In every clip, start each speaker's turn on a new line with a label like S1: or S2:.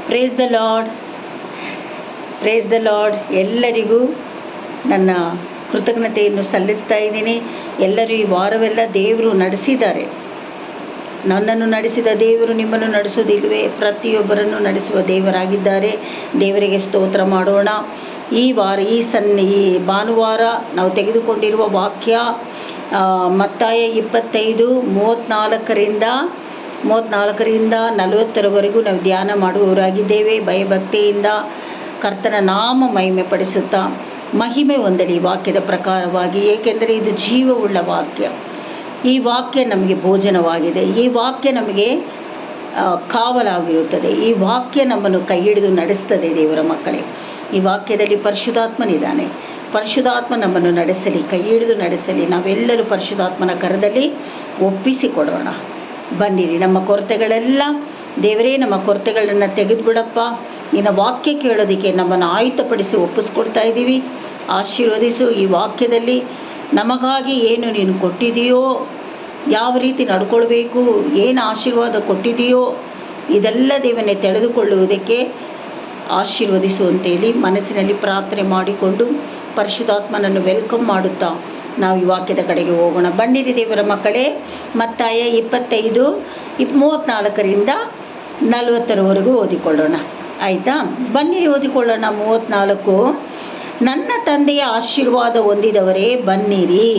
S1: Praise the lord, praise the lord. ಎಲ್ಲರಿಗೂ ನನ್ನ ಕೃತಜ್ಞತೆಯನ್ನು ಸಲ್ಲಿಸ್ತಾ ಇದ್ದೀನಿ. ಎಲ್ಲರೂ ಈ ವಾರವೆಲ್ಲ ದೇವರು ನಡೆಸಿದ್ದಾರೆ. ನನ್ನನ್ನು ನಡೆಸಿದ ದೇವರು ನಿಮ್ಮನ್ನು ನಡೆಸೋದಿಲ್ವೇ? ಪ್ರತಿಯೊಬ್ಬರನ್ನು ನಡೆಸುವ ದೇವರಾಗಿದ್ದಾರೆ. ದೇವರಿಗೆ ಸ್ತೋತ್ರ ಮಾಡೋಣ. ಈ ಭಾನುವಾರ ನಾವು ತೆಗೆದುಕೊಂಡಿರುವ ವಾಕ್ಯ ಮತ್ತಾಯ 25:34 40 ನಾವು ಧ್ಯಾನ ಮಾಡುವವರಾಗಿದ್ದೇವೆ. ಭಯಭಕ್ತಿಯಿಂದ ಕರ್ತನ ನಾಮ ಮಹಿಮೆ ಪಡಿಸುತ್ತಾ ಮಹಿಮೆ ಹೊಂದಲಿ ವಾಕ್ಯದ ಪ್ರಕಾರವಾಗಿ, ಏಕೆಂದರೆ ಇದು ಜೀವವುಳ್ಳ ವಾಕ್ಯ. ಈ ವಾಕ್ಯ ನಮಗೆ ಭೋಜನವಾಗಿದೆ. ಈ ವಾಕ್ಯ ನಮಗೆ ಕಾವಲಾಗಿರುತ್ತದೆ. ಈ ವಾಕ್ಯ ನಮ್ಮನ್ನು ಕೈ ಹಿಡಿದು ನಡೆಸ್ತದೆ. ದೇವರ ಮಕ್ಕಳೇ, ಈ ವಾಕ್ಯದಲ್ಲಿ ಪರಿಶುದ್ಧಾತ್ಮನಿದ್ದಾನೆ. ಪರಿಶುದ್ಧಾತ್ಮ ನಮ್ಮನ್ನು ನಡೆಸಲಿ, ಕೈ ಹಿಡಿದು ನಡೆಸಲಿ. ನಾವೆಲ್ಲರೂ ಪರಿಶುದ್ಧಾತ್ಮನ ಕರದಲ್ಲಿ ಒಪ್ಪಿಸಿಕೊಡೋಣ. ಬನ್ನಿರಿ, ನಮ್ಮ ಕೊರತೆಗಳೆಲ್ಲ ದೇವರೇ, ನಮ್ಮ ಕೊರತೆಗಳನ್ನು ತೆಗೆದುಬಿಡಪ್ಪ. ನಿನ್ನ ವಾಕ್ಯ ಕೇಳೋದಕ್ಕೆ ನಮ್ಮನ್ನು ಆಯುಧಪಡಿಸಿ ಒಪ್ಪಿಸ್ಕೊಡ್ತಾ ಇದ್ದೀವಿ. ಆಶೀರ್ವದಿಸು. ಈ ವಾಕ್ಯದಲ್ಲಿ ನಮಗಾಗಿ ಏನು ನೀನು ಕೊಟ್ಟಿದೆಯೋ, ಯಾವ ರೀತಿ ನಡ್ಕೊಳ್ಬೇಕು, ಏನು ಆಶೀರ್ವಾದ ಕೊಟ್ಟಿದೆಯೋ, ಇದೆಲ್ಲ ದೇವನೇ ತಿಳಿದುಕೊಳ್ಳುವುದಕ್ಕೆ ಆಶೀರ್ವದಿಸು ಅಂತೇಳಿ ಮನಸ್ಸಿನಲ್ಲಿ ಪ್ರಾರ್ಥನೆ ಮಾಡಿಕೊಂಡು ಪರಿಶುದ್ಧಾತ್ಮನನ್ನು ವೆಲ್ಕಮ್ ಮಾಡುತ್ತಾ ನಾವು ಈ ವಾಕ್ಯದ ಕಡೆಗೆ ಹೋಗೋಣ. ಬನ್ನಿರಿ ದೇವರ ಮಕ್ಕಳೇ, ಮತ್ತಾಯ 25:34 ಓದಿಕೊಳ್ಳೋಣ. ಆಯಿತಾ? ಬನ್ನಿರಿ, ಓದಿಕೊಳ್ಳೋಣ. 34. ನನ್ನ ತಂದೆಯ ಆಶೀರ್ವಾದ ಹೊಂದಿದವರೇ ಬನ್ನಿರಿ,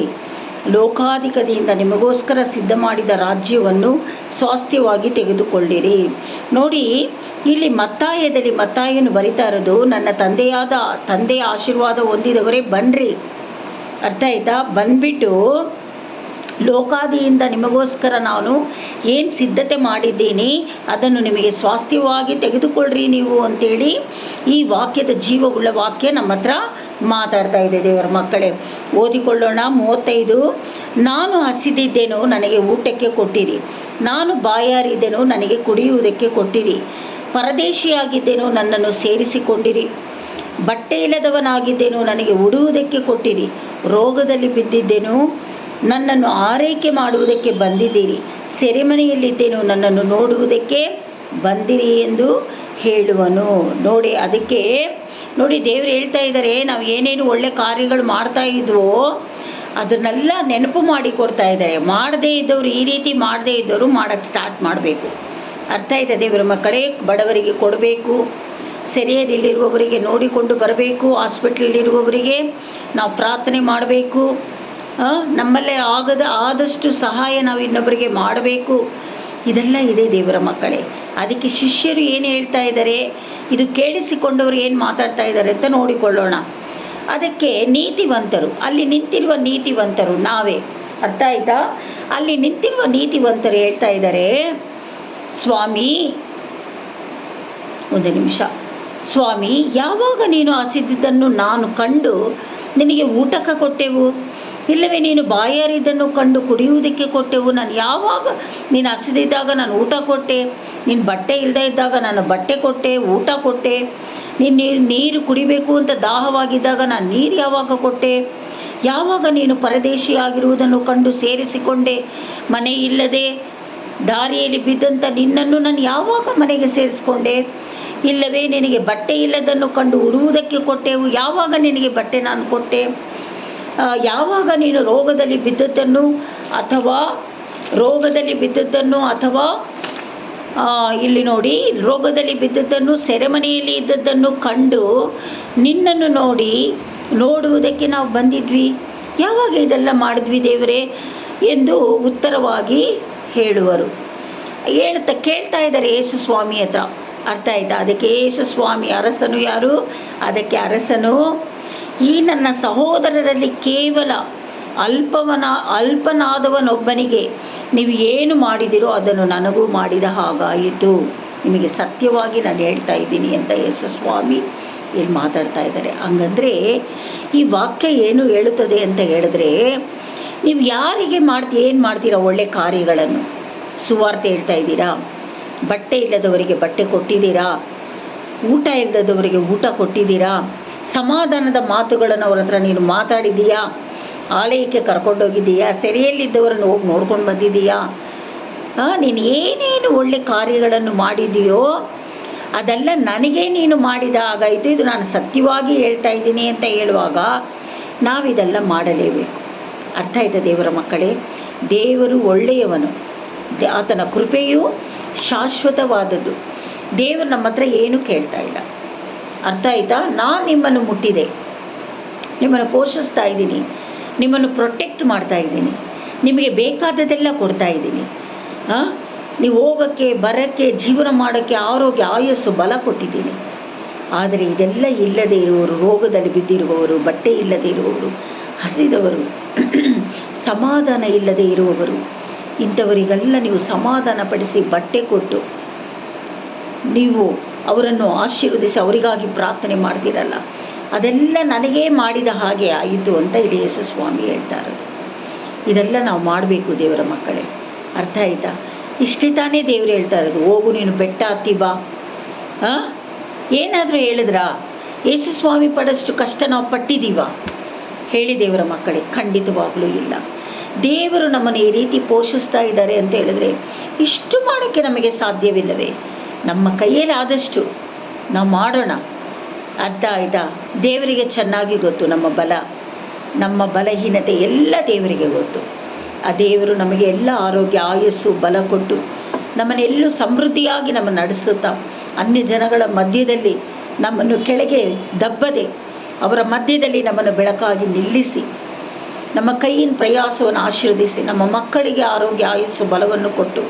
S1: ಲೋಕಾಧಿಕದಿಂದ ನಿಮಗೋಸ್ಕರ ಸಿದ್ಧ ಮಾಡಿದ ರಾಜ್ಯವನ್ನು ಸ್ವಾಸ್ಥ್ಯವಾಗಿ ತೆಗೆದುಕೊಳ್ಳಿರಿ. ನೋಡಿ, ಇಲ್ಲಿ ಮತ್ತಾಯನು ಬರಿತಾ ಇರೋದು, ನನ್ನ ತಂದೆಯ ಆಶೀರ್ವಾದ ಹೊಂದಿದವರೇ ಬನ್ನಿರಿ. ಅರ್ಥ ಆಯ್ತಾ? ಬಂದ್ಬಿಟ್ಟು ಲೋಕಾದಿಯಿಂದ ನಿಮಗೋಸ್ಕರ ನಾನು ಏನು ಸಿದ್ಧತೆ ಮಾಡಿದ್ದೀನಿ ಅದನ್ನು ನಿಮಗೆ ಸ್ವಾಸ್ಥ್ಯವಾಗಿ ತೆಗೆದುಕೊಳ್ಳ್ರಿ ನೀವು ಅಂತೇಳಿ ಈ ವಾಕ್ಯದ ಜೀವವುಳ್ಳ ವಾಕ್ಯ ನಮ್ಮ ಹತ್ರ ಮಾತಾಡ್ತಾ ಇದೆ. ದೇವರ ಮಕ್ಕಳೇ, ಓದಿಕೊಳ್ಳೋಣ. 35. ನಾನು ಹಸಿದಿದ್ದೇನೋ ನನಗೆ ಊಟಕ್ಕೆ ಕೊಟ್ಟಿರಿ, ನಾನು ಬಾಯಾರಿದ್ದೇನೋ ನನಗೆ ಕುಡಿಯುವುದಕ್ಕೆ ಕೊಟ್ಟಿರಿ, ಪರದೇಶಿಯಾಗಿದ್ದೇನೋ ನನ್ನನ್ನು ಸೇರಿಸಿಕೊಂಡಿರಿ, ಬಟ್ಟೆ ಇಲ್ಲದವನಾಗಿದ್ದೇನೋ ನನಗೆ ಉಡುವುದಕ್ಕೆ ಕೊಟ್ಟಿರಿ, ರೋಗದಲ್ಲಿ ಬಿದ್ದಿದ್ದೇನೋ ನನ್ನನ್ನು ಆರೈಕೆ ಮಾಡುವುದಕ್ಕೆ ಬಂದಿದ್ದೀರಿ, ಸೆರೆಮನೆಯಲ್ಲಿದ್ದೇನೋ ನನ್ನನ್ನು ನೋಡುವುದಕ್ಕೆ ಬಂದಿರಿ ಎಂದು ಹೇಳುವನು. ನೋಡಿ ದೇವರು ಹೇಳ್ತಾ ಇದ್ದಾರೆ, ನಾವು ಏನೇನು ಒಳ್ಳೆ ಕಾರ್ಯಗಳು ಮಾಡ್ತಾ ಇದ್ವೋ ಅದನ್ನೆಲ್ಲ ನೆನಪು ಮಾಡಿ ಕೊಡ್ತಾ ಇದ್ದಾರೆ. ಮಾಡದೇ ಇದ್ದವರು, ಈ ರೀತಿ ಮಾಡದೇ ಇದ್ದವರು ಮಾಡೋಕ್ಕೆ ಸ್ಟಾರ್ಟ್ ಮಾಡಬೇಕು. ಅರ್ಥ ಆಯ್ತಾ ದೇವರ ಮಕ್ಕಳೇ? ಬಡವರಿಗೆ ಕೊಡಬೇಕು, ಸೆರೆಯಲ್ಲಿರುವವರಿಗೆ ನೋಡಿಕೊಂಡು ಬರಬೇಕು, ಹಾಸ್ಪಿಟ್ಲಲ್ಲಿರುವವರಿಗೆ ನಾವು ಪ್ರಾರ್ಥನೆ ಮಾಡಬೇಕು. ನಮ್ಮಲ್ಲೇ ಆದಷ್ಟು ಸಹಾಯ ನಾವು ಇನ್ನೊಬ್ಬರಿಗೆ ಮಾಡಬೇಕು. ಇದೆಲ್ಲ ಇದೆ ದೇವರ ಮಕ್ಕಳೇ. ಅದಕ್ಕೆ ಶಿಷ್ಯರು ಏನು ಹೇಳ್ತಾ ಇದ್ದಾರೆ, ಇದು ಕೇಳಿಸಿಕೊಂಡವರು ಏನು ಮಾತಾಡ್ತಾ ಇದ್ದಾರೆ ಅಂತ ನೋಡಿಕೊಳ್ಳೋಣ. ಅದಕ್ಕೆ ನೀತಿವಂತರು, ಅಲ್ಲಿ ನಿಂತಿರುವ ನೀತಿವಂತರು ನಾವೇ. ಅರ್ಥ ಆಯ್ತಾ? ಅಲ್ಲಿ ನಿಂತಿರುವ ನೀತಿವಂತರು ಹೇಳ್ತಾ ಇದ್ದಾರೆ, ಸ್ವಾಮಿ, ಒಂದು ನಿಮಿಷ, ಸ್ವಾಮಿ, ಯಾವಾಗ ನೀನು ಹಸಿದಿದ್ದನ್ನು ನಾನು ಕಂಡು ನಿನಗೆ ಊಟಕ್ಕೆ ಕೊಟ್ಟೆವು, ಇಲ್ಲವೇ ನೀನು ಬಾಯಾರಿದ್ದನ್ನು ಕಂಡು ಕುಡಿಯುವುದಕ್ಕೆ ಕೊಟ್ಟೆವು. ನಾನು ಯಾವಾಗ ನೀನು ಹಸಿದಿದ್ದಾಗ ನಾನು ಊಟ ಕೊಟ್ಟೆ, ನೀನು ಬಟ್ಟೆ ಇಲ್ಲದೆ ಇದ್ದಾಗ ನಾನು ಬಟ್ಟೆ ಕೊಟ್ಟೆ, ಊಟ ಕೊಟ್ಟೆ, ನೀರು ಕುಡಿಬೇಕು ಅಂತ ದಾಹವಾಗಿದ್ದಾಗ ನಾನು ನೀರು ಯಾವಾಗ ಕೊಟ್ಟೆ, ಯಾವಾಗ ನೀನು ಪರದೇಶಿಯಾಗಿರುವುದನ್ನು ಕಂಡು ಸೇರಿಸಿಕೊಂಡೆ, ಮನೆ ಇಲ್ಲದೆ ದಾರಿಯಲ್ಲಿ ಬಿದ್ದಂಥ ನಿನ್ನನ್ನು ನಾನು ಯಾವಾಗ ಮನೆಗೆ ಸೇರಿಸ್ಕೊಂಡೆ, ಇಲ್ಲವೇ ನಿನಗೆ ಬಟ್ಟೆ ಇಲ್ಲದನ್ನು ಕಂಡು ಉಡುವುದಕ್ಕೆ ಕೊಟ್ಟೆವು, ಯಾವಾಗ ನಿನಗೆ ಬಟ್ಟೆ ನಾನು ಕೊಟ್ಟೆ, ಯಾವಾಗ ನೀನು ರೋಗದಲ್ಲಿ ಬಿದ್ದದ್ದನ್ನು ಅಥವಾ ಇಲ್ಲಿ ನೋಡಿ, ರೋಗದಲ್ಲಿ ಬಿದ್ದದ್ದನ್ನು, ಸೆರೆಮನೆಯಲ್ಲಿ ಇದ್ದದ್ದನ್ನು ಕಂಡು ನಿನ್ನನ್ನು ನೋಡುವುದಕ್ಕೆ ನಾವು ಬಂದಿದ್ವಿ, ಯಾವಾಗ ಇದೆಲ್ಲ ಮಾಡಿದ್ವಿ ದೇವರೇ ಎಂದು ಉತ್ತರವಾಗಿ ಹೇಳುವರು. ಕೇಳ್ತಾ ಇದ್ದಾರೆ ಯೇಸು ಸ್ವಾಮಿ ಹತ್ರ. ಅರ್ಥ ಆಯ್ತಾ? ಅದಕ್ಕೆ ಯೇಸು ಸ್ವಾಮಿ, ಅರಸನು ಯಾರು? ಅದಕ್ಕೆ ಅರಸನು, ಈ ನನ್ನ ಸಹೋದರರಲ್ಲಿ ಕೇವಲ ಅಲ್ಪನಾದವನೊಬ್ಬನಿಗೆ ನೀವು ಏನು ಮಾಡಿದಿರೋ ಅದನ್ನು ನನಗೂ ಮಾಡಿದ ಹಾಗಾಯಿತು. ನಿಮಗೆ ಸತ್ಯವಾಗಿ ನಾನು ಹೇಳ್ತಾ ಇದ್ದೀನಿ ಅಂತ ಯೇಸು ಸ್ವಾಮಿ ಇಲ್ಲಿ ಮಾತಾಡ್ತಾ ಇದ್ದಾರೆ. ಹಂಗಂದರೆ ಈ ವಾಕ್ಯ ಏನು ಹೇಳುತ್ತದೆ ಅಂತ ಹೇಳಿದ್ರೆ, ನೀವು ಯಾರಿಗೆ ಏನು ಮಾಡ್ತೀರಾ ಒಳ್ಳೆ ಕಾರ್ಯಗಳನ್ನು? ಸುವಾರ್ತೆ ಹೇಳ್ತಾ ಇದ್ದೀರಾ, ಬಟ್ಟೆ ಇಲ್ಲದವರಿಗೆ ಬಟ್ಟೆ ಕೊಟ್ಟಿದ್ದೀರಾ, ಊಟ ಇಲ್ಲದವರಿಗೆ ಊಟ ಕೊಟ್ಟಿದ್ದೀರಾ, ಸಮಾಧಾನದ ಮಾತುಗಳನ್ನು ಅವ್ರ ಹತ್ರ ನೀನು ಮಾತಾಡಿದ್ದೀಯಾ, ಆಲಯಕ್ಕೆ ಕರ್ಕೊಂಡೋಗಿದ್ದೀಯಾ, ಸೆರೆಯಲ್ಲಿದ್ದವರನ್ನು ಹೋಗಿ ನೋಡ್ಕೊಂಡು ಬಂದಿದ್ದೀಯಾ, ನೀನು ಏನೇನು ಒಳ್ಳೆ ಕಾರ್ಯಗಳನ್ನು ಮಾಡಿದೆಯೋ ಅದೆಲ್ಲ ನನಗೆ ನೀನು ಮಾಡಿದ ಹಾಗಾಯಿತು, ಇದು ನಾನು ಸತ್ಯವಾಗಿ ಹೇಳ್ತಾ ಇದ್ದೀನಿ ಅಂತ ಹೇಳುವಾಗ ನಾವಿದೆಲ್ಲ ಮಾಡಲೇಬೇಕು. ಅರ್ಥ ಆಯ್ತಾ ದೇವರ ಮಕ್ಕಳೇ? ದೇವರು ಒಳ್ಳೆಯವನು, ಆತನ ಕೃಪೆಯು ಶಾಶ್ವತವಾದದ್ದು. ದೇವರು ನಮ್ಮ ಹತ್ರ ಏನೂ ಕೇಳ್ತಾ ಇಲ್ಲ. ಅರ್ಥ ಆಯ್ತಾ? ನಾನು ನಿಮ್ಮನ್ನು ಮುಟ್ಟಿದೆ, ನಿಮ್ಮನ್ನು ಪೋಷಿಸ್ತಾ ಇದ್ದೀನಿ, ನಿಮ್ಮನ್ನು ಪ್ರೊಟೆಕ್ಟ್ ಮಾಡ್ತಾ ಇದ್ದೀನಿ, ನಿಮಗೆ ಬೇಕಾದದೆಲ್ಲ ಕೊಡ್ತಾ ಇದ್ದೀನಿ. ನೀವು ಹೋಗೋಕ್ಕೆ ಬರೋಕ್ಕೆ ಜೀವನ ಮಾಡೋಕ್ಕೆ ಆರೋಗ್ಯ ಆಯಸ್ಸು ಬಲ ಕೊಟ್ಟಿದ್ದೀನಿ. ಆದರೆ ಇದೆಲ್ಲ ಇಲ್ಲದೇ ಇರುವವರು, ರೋಗದಲ್ಲಿ ಬಿದ್ದಿರುವವರು, ಬಟ್ಟೆ ಇಲ್ಲದೇ ಇರುವವರು, ಹಸಿದವರು, ಸಮಾಧಾನ ಇಲ್ಲದೆ ಇರುವವರು, ಇಂಥವರಿಗೆಲ್ಲ ನೀವು ಸಮಾಧಾನ ಪಡಿಸಿ ಬಟ್ಟೆ ಕೊಟ್ಟು ನೀವು ಅವರನ್ನು ಆಶೀರ್ವದಿಸಿ ಅವರಿಗಾಗಿ ಪ್ರಾರ್ಥನೆ ಮಾಡ್ತೀರಲ್ಲ, ಅದೆಲ್ಲ ನನಗೇ ಮಾಡಿದ ಹಾಗೆ ಆಯಿತು ಅಂತ ಇಲ್ಲಿ ಯೇಸು ಸ್ವಾಮಿ ಹೇಳ್ತಾ ಇರೋದು. ಇದೆಲ್ಲ ನಾವು ಮಾಡಬೇಕು ದೇವರ ಮಕ್ಕಳೇ. ಅರ್ಥ ಆಯ್ತಾ? ಇಷ್ಟೇ ತಾನೇ ದೇವರು ಹೇಳ್ತಾ ಇರೋದು. ಹೋಗು ನೀನು ಬೆಟ್ಟ ಹತ್ತಿ ಬಾ. ಏನಾದರೂ ಹೇಳಿದ್ರಾ? ಯೇಸು ಸ್ವಾಮಿ ಪಡಷ್ಟು ಕಷ್ಟ ನಾವು ಪಟ್ಟಿದ್ದೀವ ಹೇಳಿ ದೇವರ ಮಕ್ಕಳೇ? ಖಂಡಿತವಾಗಲೂ ಇಲ್ಲ. ದೇವರು ನಮ್ಮನ್ನು ಈ ರೀತಿ ಪೋಷಿಸ್ತಾ ಇದ್ದಾರೆ ಅಂತ ಹೇಳಿದ್ರೆ ಇಷ್ಟು ಮಾಡೋಕ್ಕೆ ನಮಗೆ ಸಾಧ್ಯವಿಲ್ಲವೇ? ನಮ್ಮ ಕೈಯಲ್ಲಿ ಆದಷ್ಟು ನಾವು ಮಾಡೋಣ. ಅರ್ಥ ಆಯ್ತಾ? ದೇವರಿಗೆ ಚೆನ್ನಾಗಿ ಗೊತ್ತು ನಮ್ಮ ಬಲಹೀನತೆ ಎಲ್ಲ ದೇವರಿಗೆ ಗೊತ್ತು. ಆ ದೇವರು ನಮಗೆ ಎಲ್ಲ ಆರೋಗ್ಯ ಆಯಸ್ಸು ಬಲ ಕೊಟ್ಟು ನಮ್ಮನ್ನೆಲ್ಲೂ ಸಮೃದ್ಧಿಯಾಗಿ ನಮ್ಮನ್ನು ನಡೆಸುತ್ತಾ, ಅನ್ಯ ಜನಗಳ ಮಧ್ಯದಲ್ಲಿ ನಮ್ಮನ್ನು ಕೆಳಗೆ ದಬ್ಬದೆ ಅವರ ಮಧ್ಯದಲ್ಲಿ ನಮ್ಮನ್ನು ಬೆಳಕಾಗಿ ನಿಲ್ಲಿಸಿ, ನಮ್ಮ ಕೈಯಿನ ಪ್ರಯಾಸವನ್ನು ಆಶೀರ್ವದಿಸಿ, ನಮ್ಮ ಮಕ್ಕಳಿಗೆ ಆರೋಗ್ಯ ಆಯಸ್ಸು ಬಲವನ್ನು ಕೊಟ್ಟು,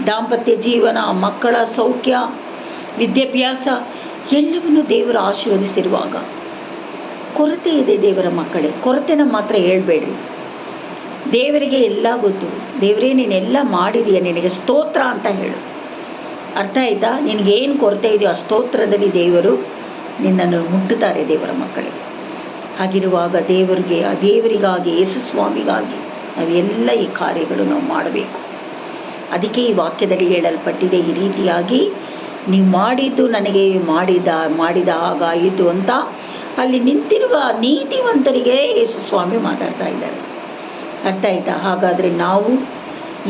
S1: ದಾಂಪತ್ಯ ಜೀವನ, ಮಕ್ಕಳ ಸೌಖ್ಯ, ವಿದ್ಯಾಭ್ಯಾಸ ಎಲ್ಲವನ್ನು ದೇವರು ಆಶೀರ್ವದಿಸಿರುವಾಗ ಕೊರತೆ ಇದೆ ದೇವರ ಮಕ್ಕಳೇ. ಕೊರತೆನ ಮಾತ್ರ ಹೇಳ್ಬೇಡ್ರಿ. ದೇವರಿಗೆ ಎಲ್ಲ ಗೊತ್ತು. ದೇವರೇ ನೀನೆಲ್ಲ ಮಾಡಿದೀಯ, ನಿನಗೆ ಸ್ತೋತ್ರ ಅಂತ ಹೇಳು. ಅರ್ಥ ಆಯ್ತಾ? ನಿನಗೇನು ಕೊರತೆ ಇದೆಯೋ ಆ ಸ್ತೋತ್ರದಲ್ಲಿ ದೇವರು ನಿನ್ನನ್ನು ಮುಟ್ಟುತ್ತಾರೆ ದೇವರ ಮಕ್ಕಳೇ. ಹಾಗಿರುವಾಗ ದೇವರಿಗಾಗಿ ಯೇಸು ಸ್ವಾಮಿಗಾಗಿ ನಾವೆಲ್ಲ ಈ ಕಾರ್ಯಗಳು ನಾವು ಮಾಡಬೇಕು. ಅದಕ್ಕೆ ಈ ವಾಕ್ಯದಲ್ಲಿ ಹೇಳಲ್ಪಟ್ಟಿದೆ, ಈ ರೀತಿಯಾಗಿ ನೀವು ಮಾಡಿದ್ದು ನನಗೆ ಮಾಡಿದ ಹಾಗಾಯಿತು ಅಂತ ಅಲ್ಲಿ ನಿಂತಿರುವ ನೀತಿವಂತರಿಗೆ ಯೇಸು ಸ್ವಾಮಿ ಮಾತಾಡ್ತಾ ಇದ್ದಾರೆ. ಅರ್ಥ ಆಯ್ತಾ? ಹಾಗಾದರೆ ನಾವು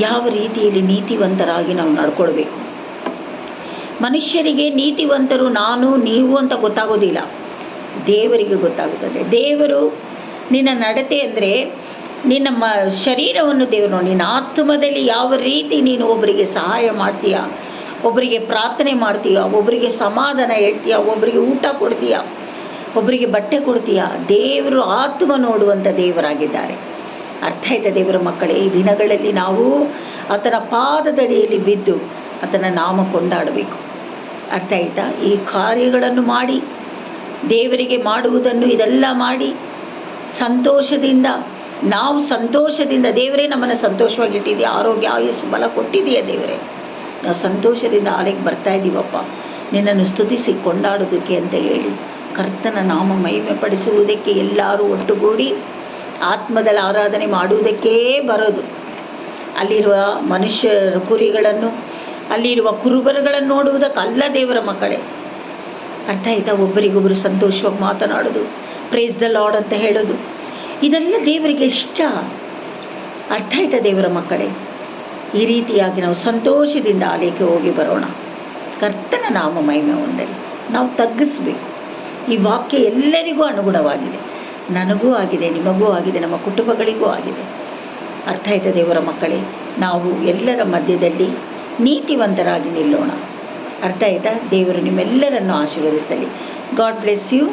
S1: ಯಾವ ರೀತಿಯಲ್ಲಿ ನೀತಿವಂತರಾಗಿ ನಾವು ನಡ್ಕೊಳ್ಬೇಕು? ಮನುಷ್ಯರಿಗೆ ನೀತಿವಂತರು ನಾನು ನೀವು ಅಂತ ಗೊತ್ತಾಗೋದಿಲ್ಲ, ದೇವರಿಗೆ ಗೊತ್ತಾಗುತ್ತದೆ. ದೇವರು ನಿನ್ನ ನಡತೆ ಅಂದರೆ ನಿನ್ನ ಶರೀರವನ್ನು ದೇವರು ನೋಡಿ, ನಿನ್ನ ಆತ್ಮದಲ್ಲಿ ಯಾವ ರೀತಿ ನೀನು ಒಬ್ಬರಿಗೆ ಸಹಾಯ ಮಾಡ್ತೀಯ, ಒಬ್ಬರಿಗೆ ಪ್ರಾರ್ಥನೆ ಮಾಡ್ತೀಯ, ಒಬ್ಬರಿಗೆ ಸಮಾಧಾನ ಹೇಳ್ತೀಯ, ಒಬ್ಬರಿಗೆ ಊಟ ಕೊಡ್ತೀಯ, ಒಬ್ಬರಿಗೆ ಬಟ್ಟೆ ಕೊಡ್ತೀಯ. ದೇವರು ಆತ್ಮ ನೋಡುವಂಥ ದೇವರಾಗಿದ್ದಾರೆ. ಅರ್ಥ ಆಯ್ತಾ ದೇವರ ಮಕ್ಕಳೇ? ಈ ದಿನಗಳಲ್ಲಿ ನಾವು ಆತನ ಪಾದದಡಿಯಲ್ಲಿ ಬಿದ್ದು ಆತನ ನಾಮ ಕೊಂಡಾಡಬೇಕು. ಅರ್ಥ ಆಯ್ತಾ? ಈ ಕಾರ್ಯಗಳನ್ನು ಮಾಡಿ ದೇವರಿಗೆ ಮಾಡುವುದನ್ನು ಇದೆಲ್ಲ ಮಾಡಿ ಸಂತೋಷದಿಂದ ದೇವರೇ ನಮ್ಮನ್ನು ಸಂತೋಷವಾಗಿ ಇಟ್ಟಿದೆಯಾ, ಆರೋಗ್ಯ ಆಯಸ್ಸು ಬಲ ಕೊಟ್ಟಿದೆಯಾ ದೇವರೇ, ನಾವು ಸಂತೋಷದಿಂದ ಆಲೆಗೆ ಬರ್ತಾ ಇದ್ದೀವಪ್ಪ ನಿನ್ನನ್ನು ಸ್ತುತಿಸಿ ಕೊಂಡಾಡೋದಕ್ಕೆ ಅಂತ ಹೇಳಿ ಕರ್ತನ ನಾಮ ಮಹಿಮೆ ಪಡಿಸುವುದಕ್ಕೆ ಎಲ್ಲರೂ ಒಟ್ಟುಗೂಡಿ ಆತ್ಮದಲ್ಲಿ ಆರಾಧನೆ ಮಾಡುವುದಕ್ಕೇ ಬರೋದು. ಅಲ್ಲಿರುವ ಮನುಷ್ಯರ ಕುರಿಗಳನ್ನು, ಅಲ್ಲಿರುವ ಕುರುಬರುಗಳನ್ನು ನೋಡುವುದಕ್ಕಲ್ಲ ದೇವರ ಮಕ್ಕಳೇ. ಅರ್ಥ ಆಯ್ತಾ? ಒಬ್ಬರಿಗೊಬ್ಬರು ಸಂತೋಷವಾಗಿ ಮಾತನಾಡೋದು, ಪ್ರೇಸ್ ದ ಲಾರ್ಡ್ ಅಂತ ಹೇಳೋದು, ಇದೆಲ್ಲ ದೇವರಿಗೆ ಇಷ್ಟ. ಅರ್ಥ ಆಯ್ತಾ ದೇವರ ಮಕ್ಕಳೇ? ಈ ರೀತಿಯಾಗಿ ನಾವು ಸಂತೋಷದಿಂದ ಆಲಯಕ್ಕೆ ಹೋಗಿ ಬರೋಣ. ಕರ್ತನ ನಾಮ ಮಹಿಮೆ ಹೊಂದಲಿ. ನಾವು ತಗ್ಗಿಸ್ಬೇಕು. ಈ ವಾಕ್ಯ ಎಲ್ಲರಿಗೂ ಅನುಗುಣವಾಗಿದೆ. ನನಗೂ ಆಗಿದೆ, ನಿಮಗೂ ಆಗಿದೆ, ನಮ್ಮ ಕುಟುಂಬಗಳಿಗೂ ಆಗಿದೆ. ಅರ್ಥ ಆಯ್ತಾ ದೇವರ ಮಕ್ಕಳೇ? ನಾವು ಎಲ್ಲರ ಮಧ್ಯದಲ್ಲಿ ನೀತಿವಂತರಾಗಿ ನಿಲ್ಲೋಣ. ಅರ್ಥ ಆಯ್ತಾ? ದೇವರು ನಿಮ್ಮೆಲ್ಲರನ್ನು ಆಶೀರ್ವದಿಸಲಿ. God bless you.